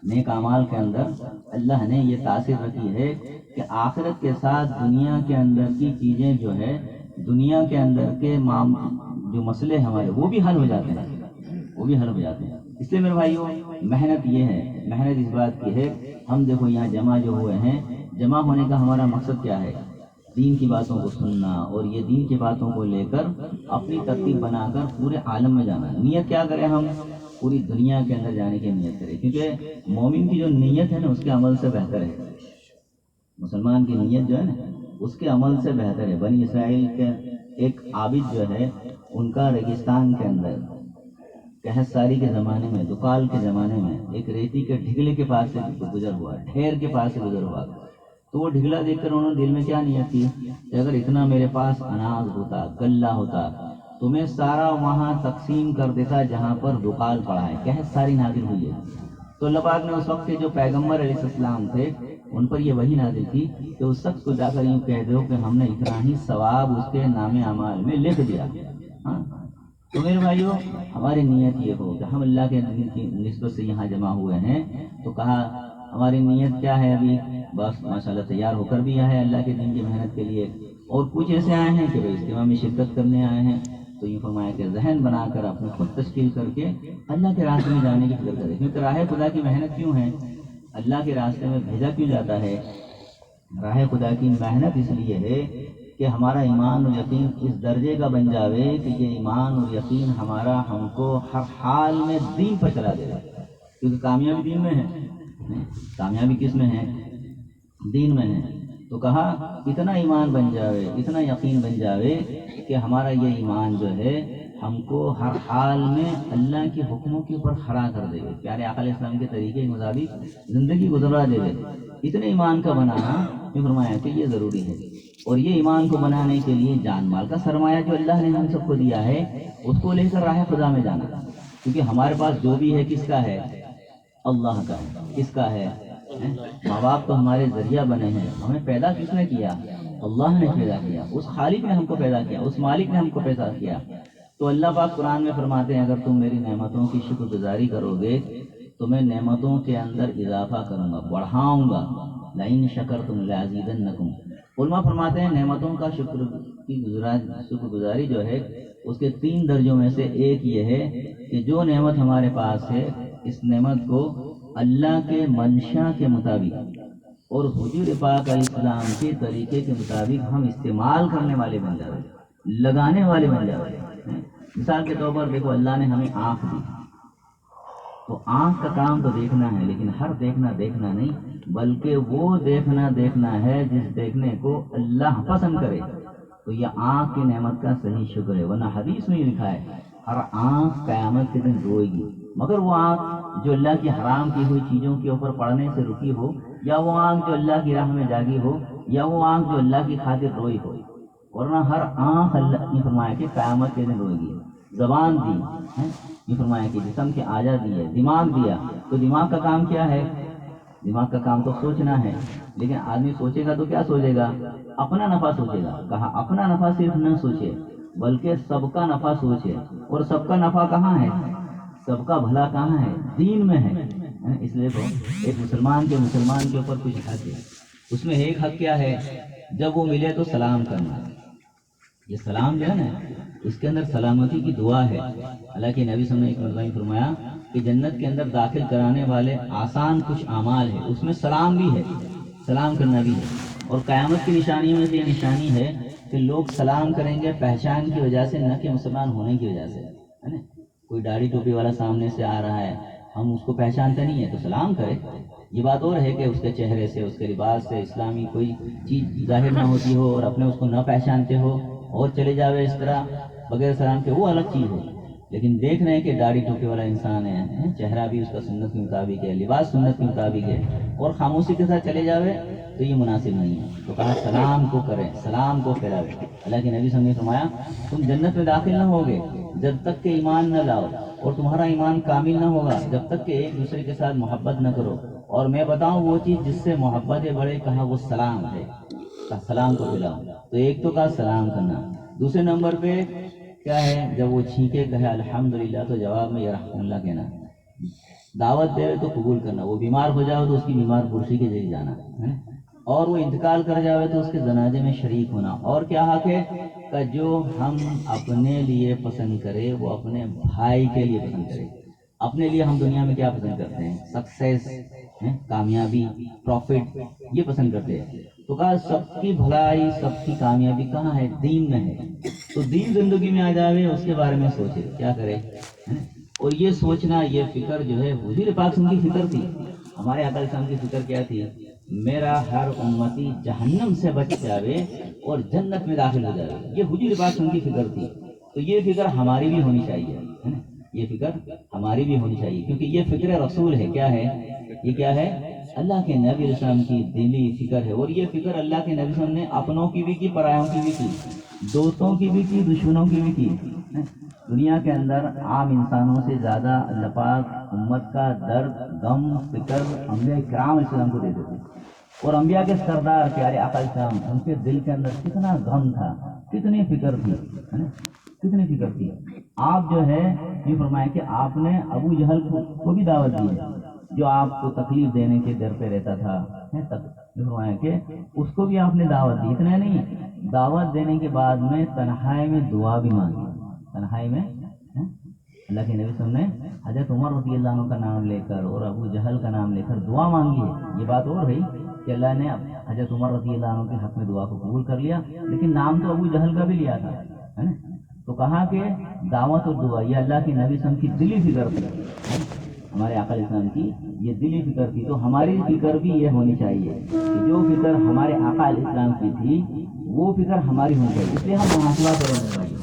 نیک اعمال کے اندر اللہ نے یہ تاثیر رکھی ہے کہ آخرت کے ساتھ دنیا کے اندر کی چیزیں جو ہے، دنیا کے اندر کے جو مسئلے ہمارے وہ بھی حل ہو جاتے ہیں، وہ بھی حل ہو جاتے ہیں. اس لیے میرے بھائیو محنت یہ ہے، محنت اس بات کی ہے. ہم دیکھو یہاں جمع جو ہوئے ہیں، جمع ہونے کا ہمارا مقصد کیا ہے؟ دین کی باتوں کو سننا اور یہ دین کی باتوں کو لے کر اپنی ترتیب بنا کر پورے عالم میں جانا. نیت کیا کریں ہم؟ پوری دنیا کے اندر جانے کی نیت کریں. کیونکہ مومن کی جو نیت ہے نا اس کے عمل سے بہتر ہے، مسلمان کی نیت جو ہے نا اس کے عمل سے بہتر ہے. بنی اسرائیل کے ایک عابد جو ہے ان کا ریگستان کے اندر قحط ساری کے زمانے میں، دکال کے زمانے میں ایک ریتی کے ڈھگلے کے پاس سے گزر ہوا، ڈھیر کے پاس سے گزر ہوا. تو وہ ڈھگلا دیکھ کر انہوں نے دل میں کیا نیت کی کہ اگر اتنا میرے پاس اناج ہوتا، غلہ ہوتا تو میں سارا وہاں تقسیم کر دیتا جہاں پر دکال پڑا ہے. قحط ساری نازل ہوئی ہے. تو اللہ پاک نے اس وقت کے جو پیغمبر علیہ السلام تھے ان پر یہ وحی نازل کی کہ اس شخص کو جا کر یوں کہہ دو کہ ہم نے اتنا ہی ثواب اس کے نام اعمال میں لکھ دیا. ہاں تو میرے بھائیو ہماری نیت یہ ہو کہ ہم اللہ کے دین کی نسبت سے یہاں جمع ہوئے ہیں. تو کہا ہماری نیت کیا ہے؟ ابھی بس ماشاءاللہ تیار ہو کر بھی آئے ہیں اللہ کے دین کی محنت کے لیے، اور کچھ ایسے آئے ہیں کہ اجتماع میں شرکت کرنے آئے ہیں. تو یہ فرمایا کہ ذہن بنا کر اپنے خود تشکیل کر کے اللہ کے راستے میں جانے کی فکر کرے. کیونکہ راہ خدا کی محنت کیوں ہے؟ اللہ کے راستے میں بھیجا کیوں جاتا ہے؟ راہ خدا کی محنت اس لیے ہے کہ ہمارا ایمان اور یقین اس درجے کا بن جاوے کہ یہ ایمان اور یقین ہمارا ہم کو ہر حال میں دین پر چلا دے گا. کیونکہ کامیابی دین میں ہے، کامیابی کس میں ہے؟ دین میں ہے. تو کہا اتنا ایمان بن جاوے، اتنا یقین بن جاوے کہ ہمارا یہ ایمان جو ہے ہم کو ہر حال میں اللہ کے حکموں کے اوپر کھڑا کر دے گا، پیارے آقا علیہ السلام کے طریقے کے مطابق زندگی گزرا دے گا. اتنے ایمان کا بنانا یہ فرمایا کہ یہ ضروری ہے. اور یہ ایمان کو بنانے کے لیے جان مال کا سرمایہ جو اللہ نے ہم سب کو دیا ہے اس کو لے کر راہ خدا میں جانا. کیونکہ ہمارے پاس جو بھی ہے کس کا ہے؟ اللہ کا ہے. کس کا ہے؟ ماں باپ تو ہمارے ذریعہ بنے ہیں. ہمیں پیدا کس نے کیا؟ اللہ نے پیدا کیا. اس خالق نے ہم کو پیدا کیا، اس مالک نے ہم کو پیدا کیا. تو اللہ پاک قرآن میں فرماتے ہیں اگر تم میری نعمتوں کی شکر گزاری کرو گے تو میں نعمتوں کے اندر اضافہ کروں گا، بڑھاؤں گا. لئن شکرتم لازیدنکم. علماء فرماتے ہیں نعمتوں کا شکر گزاری جو ہے اس کے 3 درجوں میں سے ایک یہ ہے کہ جو نعمت ہمارے پاس ہے اس نعمت کو اللہ کے منشا کے مطابق اور حضور پاک علیہ السلام کے طریقے کے مطابق ہم استعمال کرنے والے بن جائیں، لگانے والے بن جائیں. مثال کے طور پر دیکھو اللہ نے ہمیں آنکھ دی، تو آنکھ کا کام تو دیکھنا ہے، لیکن ہر دیکھنا نہیں بلکہ وہ دیکھنا ہے جس دیکھنے کو اللہ پسند کرے. تو یہ آنکھ کی نعمت کا صحیح شکر ہے. ورنہ حدیث میں لکھا ہے ہر آنکھ قیامت کے دن روئے گی، مگر وہ آنکھ جو اللہ کی حرام کی ہوئی چیزوں کے اوپر پڑنے سے رکی ہو، یا وہ آنکھ جو اللہ کی راہ میں جاگی ہو، یا وہ آنکھ جو اللہ کی خاطر روئی ہو. ورنہ ہر آنکھ اللہ نے فرمایا کہ قیامت کے دن روئے گی. زبان دی ہے، یہ فرمایا کہ جسم کی آزادی ہے، دماغ دیا، تو دماغ کا کام کیا ہے؟ دماغ کا کام تو سوچنا ہے، لیکن آدمی سوچے گا تو کیا سوچے گا؟ اپنا نفع سوچے گا۔ کہا اپنا نفع صرف نہ سوچے بلکہ سب کا نفع سوچے، اور سب کا نفع کہاں ہے؟ سب کا بھلا کہاں ہے؟ دین میں ہے۔ اس لیے تو ایک مسلمان کے اوپر کچھ حق ہے، اس میں ایک حق کیا ہے؟ جب وہ ملے تو سلام کرنا۔ یہ سلام جو ہے نا، اس کے اندر سلامتی کی دعا ہے۔ حالانکہ نبی صلی اللہ علیہ وسلم نے فرمایا کہ جنت کے اندر داخل کرانے والے آسان کچھ اعمال ہے، اس میں سلام بھی ہے، سلام کرنا بھی ہے۔ اور قیامت کی نشانیوں میں سے یہ نشانی ہے کہ لوگ سلام کریں گے پہچان کی وجہ سے، نہ کہ مسلمان ہونے کی وجہ سے، ہے نا؟ کوئی داڑھی ٹوپی والا سامنے سے آ رہا ہے، ہم اس کو پہچانتے نہیں ہیں تو سلام کرے۔ یہ بات اور ہے کہ اس کے چہرے سے، اس کے لباس سے اسلامی کوئی چیز ظاہر نہ ہوتی ہو اور اپنے اس کو نہ پہچانتے ہو اور چلے جاوے اس طرح بغیر سلام کے، وہ الگ چیز ہے۔ لیکن دیکھ رہے ہیں کہ داڑھی ٹوپی والا انسان ہے، چہرہ بھی اس کا سنت کے مطابق ہے، لباس سنت کے مطابق ہے، اور خاموشی کے ساتھ چلے جاوے تو یہ مناسب نہیں ہے۔ تو کہا سلام کو کریں، سلام کو پھیلاوے۔ حالانکہ نبی صلی اللہ علیہ وسلم نے فرمایا تم جنت میں داخل نہ ہوگے جب تک کہ ایمان نہ لاؤ، اور تمہارا ایمان کامل نہ ہوگا جب تک کہ ایک دوسرے کے ساتھ محبت نہ کرو، اور میں بتاؤں وہ چیز جس سے محبت بڑھے، کہا وہ سلام ہے، کہا سلام کو پھیلاؤ۔ تو ایک تو کہا سلام کرنا، دوسرے نمبر پہ کیا ہے؟ جب وہ چھینکے کہے الحمدللہ تو جواب میں یرحم اللہ کہنا، دعوت دے تو قبول کرنا، وہ بیمار ہو جاؤ تو اس کی بیمار پرسی کے ذریعے جانا ہے، اور وہ انتقال کر جاوے تو اس کے جنازے میں شریک ہونا۔ اور کیا حق ہے کہ جو ہم اپنے لیے پسند کرے وہ اپنے بھائی کے لیے پسند کرے۔ اپنے لیے ہم دنیا میں کیا پسند کرتے ہیں؟ سکسیس، کامیابی، پروفٹ، یہ پسند کرتے ہیں۔ تو کہا سب کی بھلائی، سب کی کامیابی کہاں ہے؟ دین میں ہے۔ تو دین زندگی میں آ جاوے، اس کے بارے میں سوچے کیا کرے، اور یہ سوچنا، یہ فکر جو ہے حضور پاک صلی اللہ علیہ وسلم کی فکر تھی۔ ہمارے آقا علیہ السلام کی فکر کیا تھی؟ میرا ہر امتی جہنم سے بچ جاوے اور جنت میں داخل ہو جائے، یہ حضور پاک صلی اللہ علیہ وسلم کی فکر تھی۔ تو یہ فکر ہماری بھی ہونی چاہیے، ہے نا؟ یہ فکر ہماری بھی ہونی چاہیے، کیونکہ یہ فکر رسول ہے۔ کیا ہے یہ؟ کیا ہے؟ اللہ کے نبی علیہ السلام کی دلی فکر ہے، اور یہ فکر اللہ کے نبی علیہ السلام نے اپنوں کی بھی کی، پرایوں کی بھی کی، دوستوں کی بھی کی، دشمنوں کی بھی کی۔ دنیا کے اندر عام انسانوں سے زیادہ اللہ پاک امت کا درد، غم، فکر انبیاء کرام علیہ السلام کو دے دیتے، اور انبیاء کے سردار پیارے آقا علیہ السلام، ان کے دل کے اندر کتنا غم تھا، کتنی فکر تھی، ہے نا؟ کتنی فکر تھی۔ آپ جو ہے یہ فرمایا کہ آپ نے ابو جہل کو بھی دعوت دی ہے، جو آپ کو تکلیف دینے کے در پہ رہتا تھا، فرمایا کہ اس کو بھی آپ نے دعوت دی۔ اتنا نہیں، دعوت دینے کے بعد میں تنہائی میں دعا بھی مانگی، تنہائی میں اللہ کے نبی صلی اللہ علیہ وسلم نے حضرت عمر رضی اللہ عنہ کا نام لے کر اور ابو جہل کا نام لے کر دعا مانگی ہے۔ یہ بات اور رہی کہ اللہ نے حضرت عمر رضی اللہ عنہ کے حق میں دعا کو قبول کر لیا، لیکن نام تو ابو جہل کا بھی لیا تھا، ہے نا؟ تو کہا کہ دعوت اور دعا یہ اللہ کے نبی صلی اللہ علیہ وسلم کی دلی فکر تھی، ہمارے آقا علیہ السلام کی یہ دلی فکر تھی۔ تو ہماری فکر بھی یہ ہونی چاہیے کہ جو فکر ہمارے آقا علیہ السلام کی تھی وہ فکر ہماری ہونی چاہیے۔ اس لیے ہم محاسبہ کریں،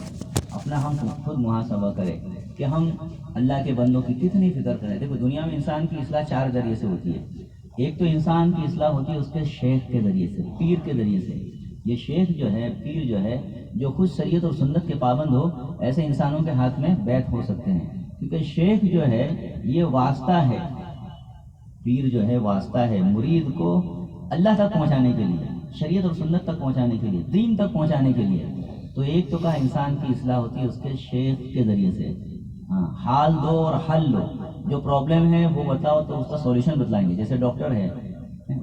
اپنا ہم خود محاسبہ کریں کہ ہم اللہ کے بندوں کی کتنی فکر کریں۔ دیکھو دنیا میں انسان کی اصلاح چار ذریعے سے ہوتی ہے۔ ایک تو انسان کی اصلاح ہوتی ہے اس کے شیخ کے ذریعے سے، پیر کے ذریعے سے۔ یہ شیخ جو ہے، پیر جو ہے، جو خود شریعت اور سنت کے پابند ہو، ایسے انسانوں کے ہاتھ میں بیعت ہو سکتے ہیں، کیونکہ شیخ جو ہے یہ واسطہ ہے، پیر جو ہے واسطہ ہے مرید کو اللہ تک پہنچانے کے لیے، شریعت اور سنت تک پہنچانے کے لیے، دین تک پہنچانے کے لیے۔ تو ایک تو کہا انسان کی اصلاح ہوتی ہے اس کے شیخ کے ذریعے سے۔ حال دو اور حل لو، جو پرابلم ہے وہ بتاؤ تو اس کا سولوشن بتلائیں گے۔ جیسے ڈاکٹر ہے،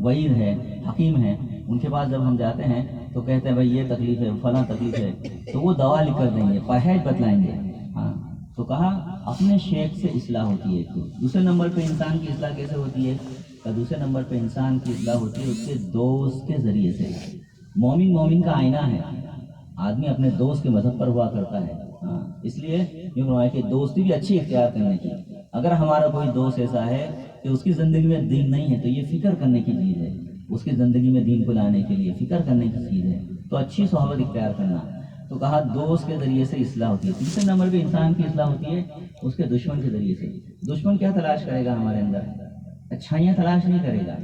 وعید ہے، حکیم ہے، ان کے پاس جب ہم جاتے ہیں تو کہتے ہیں بھائی یہ تکلیف ہے، فلاں تکلیف ہے، تو وہ دوا لکھ کر دیں گے، پرہیز بتلائیں گے۔ تو کہا اپنے شیخ سے اصلاح ہوتی ہے۔ دوسرے نمبر پہ انسان کی اصلاح کیسے ہوتی ہے؟ دوسرے نمبر پہ انسان کی اصلاح ہوتی ہے اس کے دوست کے ذریعے سے۔ مومن کا آئینہ ہے، آدمی اپنے دوست کے مذہب پر ہوا کرتا ہے۔ اس لیے یہ فرمایا کہ دوستی بھی اچھی اختیار کرنے کی۔ اگر ہمارا کوئی دوست ایسا ہے کہ اس کی زندگی میں دین نہیں ہے تو یہ فکر کرنے کی چیز ہے، اس کی زندگی میں دین کو لانے کے لیے فکر کرنے کی چیز ہے، تو اچھی صحبت اختیار کرنا۔ تو کہا دوست کے ذریعے سے اصلاح ہوتی ہے۔ تیسرے نمبر پہ انسان کی اصلاح ہوتی ہے اس کے دشمن کے ذریعے سے۔ دشمن کیا تلاش کرے گا ہمارے اندر؟ اچھائیاں تلاش نہیں کرے گا،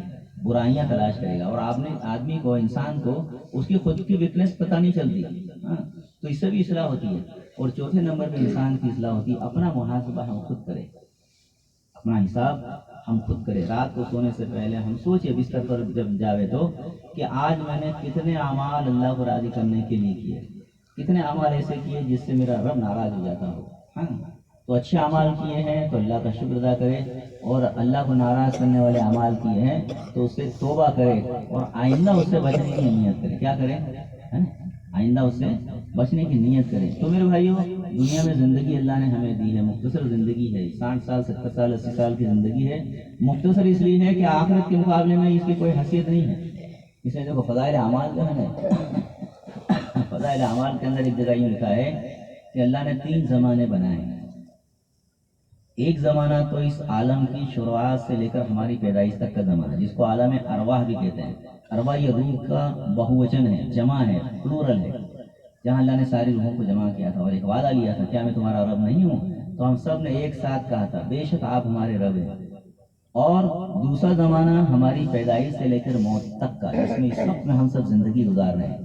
برائیاں تلاش کرے گا، اور آدمی کو، انسان کو اس کی خود کی ویکنیس پتہ نہیں چلتی، تو اس سے بھی اصلاح ہوتی ہے۔ اور چوتھے نمبر پہ انسان کی اصلاح ہوتی ہے اپنا محاسبہ ہم خود کریں، اپنا حساب ہم خود کریں۔ رات کو سونے سے پہلے ہم سوچے بستر پر جب جاوے تو کہ آج میں نے کتنے اعمال اللہ کو راضی کرنے کے لیے کیے، کتنے اعمال ایسے کیے جس سے میرا رب ناراض ہو جاتا ہو۔ ہاں تو اچھے اعمال کیے ہیں تو اللہ کا شکر ادا کرے، اور اللہ کو ناراض کرنے والے اعمال کیے ہیں تو اس سے توبہ کرے اور آئندہ اس سے بچنے کی نیت کرے۔ کیا کرے؟ آئندہ اس سے بچنے کی نیت کرے۔ تو میرے بھائیو، دنیا میں زندگی اللہ نے ہمیں دی ہے، مختصر زندگی ہے، 60 سال 70 سال 80 سال کی زندگی ہے۔ مختصر اس لیے ہے کہ آخرت کے مقابلے میں اس کی کوئی حیثیت نہیں ہے۔ اس لیے دیکھو فضائل اعمال جو ہے نا، فضائل اعمال کے اندر ایک جگہ یہ لکھا ہے کہ اللہ نے 3 زمانے بنائے ہیں۔ ایک زمانہ تو اس عالم کی شروعات سے لے کر ہماری پیدائش تک کا زمانہ، جس کو عالم ارواح بھی کہتے ہیں۔ ارواح یہ روح کا بہووچن ہے، جمع ہے، پلورل ہے، جہاں اللہ نے ساری روحوں کو جمع کیا تھا اور ایک وعدہ لیا تھا، کیا میں تمہارا رب نہیں ہوں؟ تو ہم سب نے ایک ساتھ کہا تھا بے شک آپ ہمارے رب ہیں۔ اور دوسرا زمانہ ہماری پیدائش سے لے کر موت تک کا، جس میں اس وقت میں ہم سب زندگی گزار رہے ہیں۔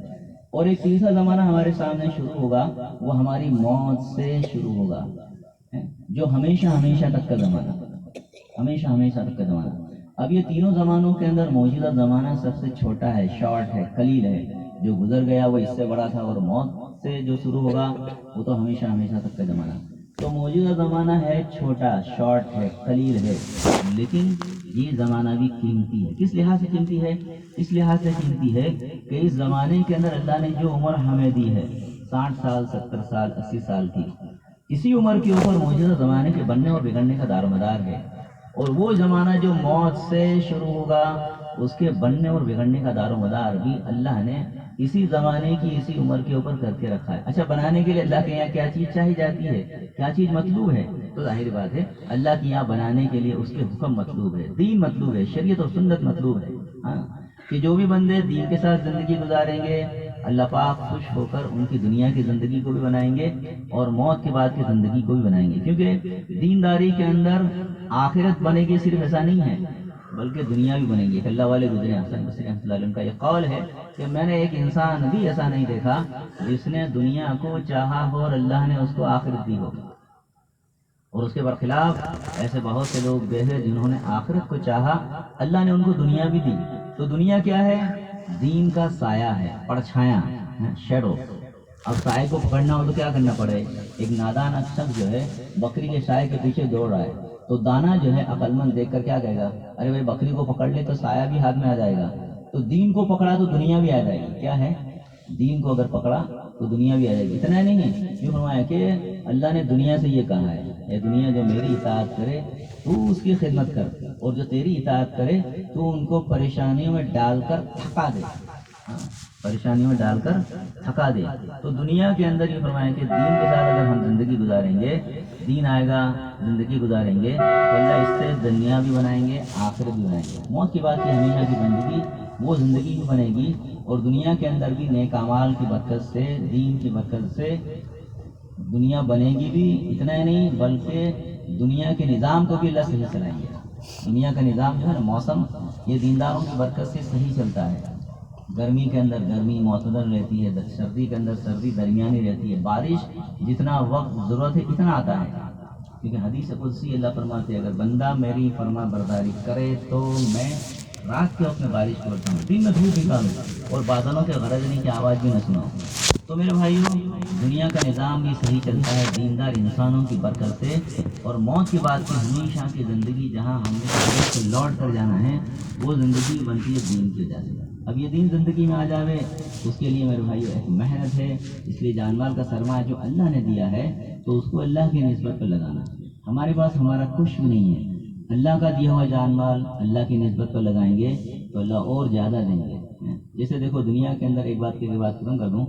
اور ایک تیسرا زمانہ ہمارے سامنے شروع ہوگا، وہ ہماری موت سے شروع ہوگا، جو ہمیشہ ہمیشہ تک کا زمانہ، ہمیشہ ہمیشہ تک کا زمانہ۔ اب یہ تینوں زمانوں کے اندر موجودہ زمانہ سب سے چھوٹا ہے، شارٹ ہے، قلیل ہے۔ جو گزر گیا وہ اس سے بڑا تھا، اور موت سے جو شروع ہوگا وہ تو ہمیشہ ہمیشہ تک کا زمانہ۔ تو موجودہ زمانہ ہے چھوٹا، شارٹ ہے، قلیل ہے، لیکن یہ زمانہ بھی قیمتی ہے۔ کس لحاظ سے قیمتی ہے؟ اس لحاظ سے قیمتی ہے کہ اس زمانے کے اندر اللہ نے جو عمر ہمیں دی ہے، 60 سال 70 سال 80 سال کی، اسی عمر کے اوپر موجودہ زمانے کے بننے اور بگڑنے کا دار و مدار ہے۔ اور وہ زمانہ جو موت سے شروع ہوگا، اس کے بننے اور بگڑنے کا دار و مدار بھی اللہ نے اسی زمانے کی اسی عمر کے اوپر کر کے رکھا ہے۔ اچھا، بنانے کے لیے اللہ کے یہاں کیا چیز چاہی جاتی ہے، کیا چیز مطلوب ہے؟ تو ظاہر بات ہے اللہ کے یہاں بنانے کے لیے اس کے حکم مطلوب ہے، دین مطلوب ہے، شریعت اور سنت مطلوب ہے۔ ہاں، کہ جو بھی بندے دین کے ساتھ زندگی گزاریں گے، اللہ پاک خوش ہو کر ان کی دنیا کی زندگی کو بھی بنائیں گے اور موت کے بعد کی زندگی کو بھی بنائیں گے۔ کیونکہ دینداری کے اندر آخرت بنے گی صرف ایسا نہیں ہے، بلکہ دنیا بھی بنے گی۔ اللہ والے گزرے حسن بصری رحمۃ اللہ علیہ کا یہ قول ہے کہ میں نے ایک انسان بھی ایسا نہیں دیکھا جس نے دنیا کو چاہا ہو اور اللہ نے اس کو آخرت دی ہو، اور اس کے برخلاف ایسے بہت سے لوگ بے ہیں جنہوں نے آخرت کو چاہا، اللہ نے ان کو دنیا بھی دی۔ تو دنیا کیا ہے؟ دین کا سایہ ہے، پرچھایا، شیڈو۔ اب سائے کو پکڑنا ہو تو کیا کرنا پڑے؟ ایک نادان شخص جو ہے بکری کے سائے کے پیچھے دوڑ رہا ہے، تو دانا جو ہے عقل مند دیکھ کر کیا کہے گا؟ ارے بھائی بکری کو پکڑ لے تو سایہ بھی ہاتھ میں آ جائے گا۔ تو دین کو پکڑا تو دنیا بھی آ جائے گی۔ کیا ہے؟ دین کو اگر پکڑا تو دنیا بھی آ جائے گی۔ اتنا نہیں ہے، یوں فرمایا کہ اللہ نے دنیا سے یہ کہا ہے، اے دنیا جو میری اطاعت کرے تو اس کی خدمت کر، اور جو تیری اطاعت کرے تو ان کو پریشانیوں میں ڈال کر تھکا دے، پریشانیوں میں ڈال کر تھکا دے۔ تو دنیا کے اندر یہ فرمایا کہ دین کے ساتھ اگر ہم زندگی گزاریں گے، دین آئے گا، زندگی گزاریں گے تو اللہ اس سے دنیا بھی بنائیں گے، آخرت بھی بنائیں گے۔ موت کی بات کی ہمیشہ کی زندگی، وہ زندگی بھی بنے گی، اور دنیا کے اندر بھی نیک اعمال کی برکت سے، دین کی برکت سے دنیا بنے گی بھی۔ اتنا ہی نہیں بلکہ دنیا کے نظام کو بھی اللہ صحیح چلائیں گے۔ دنیا کا نظام جو ہے نا، موسم، یہ دینداروں کی برکت سے صحیح چلتا ہے۔ گرمی کے اندر گرمی معتدل رہتی ہے، سردی کے اندر سردی درمیانی رہتی ہے، بارش جتنا وقت ضرورت ہے اتنا آتا ہے۔ کیونکہ حدیث قدسی اللہ فرماتے ہیں اگر بندہ میری فرما برداری کرے تو میں رات کے وقت میں بارش کرتا ہوں، دن میں دھوپ نکالوں اور بادلوں کے غرضنے کی آواز بھی نہ سناؤں۔ تو میرے بھائیوں، دنیا کا نظام بھی صحیح چلتا ہے دیندار انسانوں کی برکت سے، اور موت کے بعد کی ہمیشہ کی زندگی جہاں ہم نے لوٹ کر جانا ہے، وہ زندگی بنتی ہے دین کی وجہ سے۔ اب یہ دین زندگی میں آ جاوے، اس کے لیے میرے بھائیو ایک محنت ہے۔ اس لیے جان مال کا سرمایہ جو اللہ نے دیا ہے تو اس کو اللہ کی نسبت پر لگانا۔ ہمارے پاس ہمارا کچھ بھی نہیں ہے، اللہ کا دیا ہوا جان مال اللہ کی نسبت پر لگائیں گے تو اللہ اور زیادہ دیں گے۔ جیسے دیکھو دنیا کے اندر ایک بات ختم کر دوں،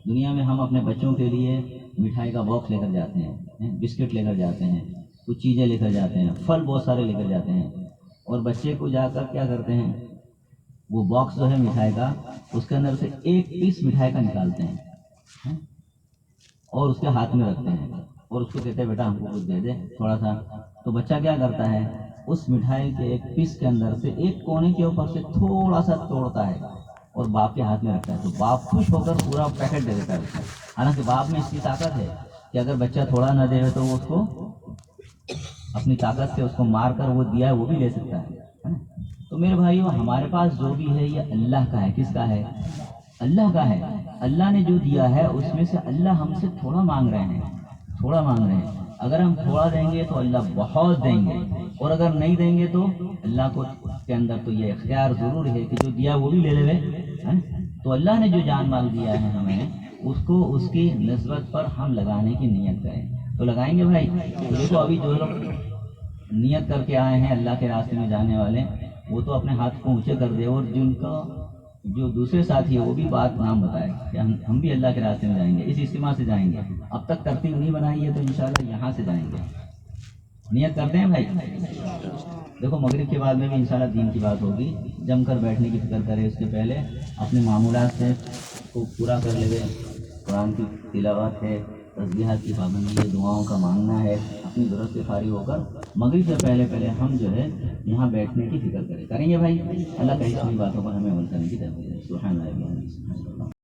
دنیا میں ہم اپنے بچوں کے لیے مٹھائی کا باکس لے کر جاتے ہیں، بسکٹ لے کر جاتے ہیں، کچھ چیزیں لے کر جاتے ہیں، پھل بہت سارے لے کر جاتے ہیں، اور بچے کو جا کر کیا کرتے ہیں، وہ باکس جو ہے مٹھائی کا، اس کے اندر سے ایک پیس مٹھائی کا نکالتے ہیں اور اس کے ہاتھ میں رکھتے ہیں، اور اس کو کہتے ہیں بیٹا ہم کو کچھ دے دے تھوڑا سا۔ تو بچہ کیا کرتا ہے، اس مٹھائی کے ایک پیس کے اندر سے ایک کونے کے اوپر سے تھوڑا سا توڑتا ہے اور باپ کے ہاتھ میں رکھتا ہے، تو باپ خوش ہو کر پورا پیکٹ دے دیتا ہے۔ حالانکہ باپ میں اس کی طاقت ہے کہ اگر بچہ تھوڑا نہ دے تو وہ اس کو اپنی طاقت سے اس کو مار کر وہ دیا ہے وہ بھی لے سکتا ہے نا؟ تو میرے بھائیو ہمارے پاس جو بھی ہے یہ اللہ کا ہے. کس کا ہے؟ اللہ کا ہے. اللہ نے جو دیا ہے اس میں سے اللہ ہم سے تھوڑا مانگ رہے ہیں، تھوڑا مانگ رہے ہیں. اگر ہم تھوڑا دیں گے تو اللہ بہت دیں گے، اور اگر نہیں دیں گے تو اللہ کو کے اندر تو یہ اختیار ضرور ہے کہ جو دیا وہ بھی لے لے. تو اللہ نے جو جان مال دیا ہے ہمیں اس کو اس کی نسبت پر ہم لگانے کی نیت کریں. تو لگائیں گے بھائی. تو دیکھو ابھی جو لوگ نیت کر کے آئے ہیں اللہ کے راستے میں جانے والے، وہ تو اپنے ہاتھ کو اونچے کر دے، اور جن کا جو دوسرے ساتھی ہے وہ بھی بات نام بتائے کہ ہم بھی اللہ کے راستے میں جائیں گے، اس اجتماع سے جائیں گے. اب تک ترتیب نہیں بنائی ہے تو انشاءاللہ یہاں سے جائیں گے. نیت کرتے ہیں بھائی. دیکھو مغرب کے بعد میں بھی انشاءاللہ دین کی بات ہوگی، جم کر بیٹھنے کی فکر کرے. اس کے پہلے اپنے معمولات سے کو پورا کر لے. قرآن کی تلاوت ہے، تسبیحات کی پابندی ہے، دعاؤں کا مانگنا ہے. اپنی ضرورت سے فارغ ہو کر مغرب سے پہلے ہم جو ہے یہاں بیٹھنے کی فکر کریں گے بھائی. اللہ کہیں سنی باتوں پر ہمیں عمل کرنے کی ترغیب دے. سبحان اللہ.